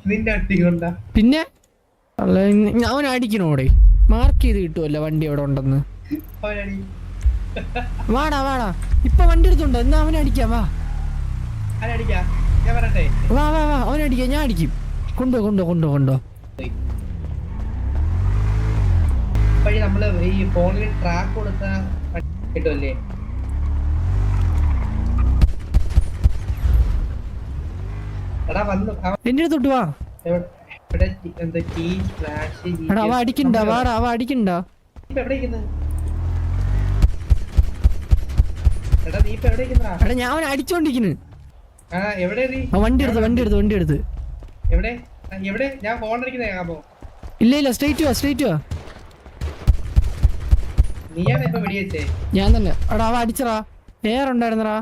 നിന്നെ അട്ടിക്കൊണ്ട പിന്നെ അവൻ അടിക്കണോടെ മാർക്ക് ചെയ്ത് കിട്ടുമല്ലോ വണ്ടി അവിടെ ഉണ്ടെന്ന്. വാടാ വാടാ ഇപ്പൊ വണ്ടി എടുത്തുണ്ടോ എന്നാ അവനെ അടിക്കാം. വാ വാ വാ വാ അവനടിക്കാം, ഞാൻ അടിക്കും. കൊണ്ടോ കൊണ്ടോ കൊണ്ടോ കൊണ്ടോ. നമ്മള് ഈ ഫോണിൽ ട്രാക്ക് കൊടുത്ത കിട്ടുമല്ലേ? എന്റെ അടുത്തോട്ട് വാ. എടാ അവ അടിക്കണ്ട, വാടാ അവ അടിക്കണ്ട. എടാ ഞാൻ അവൻ അടിച്ചോണ്ടിരിക്കുന്നു. വണ്ടി എടുത്ത് വണ്ടി എടുത്ത് വണ്ടി എടുത്ത്. ഇല്ല ഇല്ല സ്ട്രൈറ്റ് വാ സ്ട്രൈറ്റ് വാ. ഞാൻ തന്നെ. എടാ അവ അടിച്ചറാ, എയർ ഉണ്ടായിരുന്നടാ.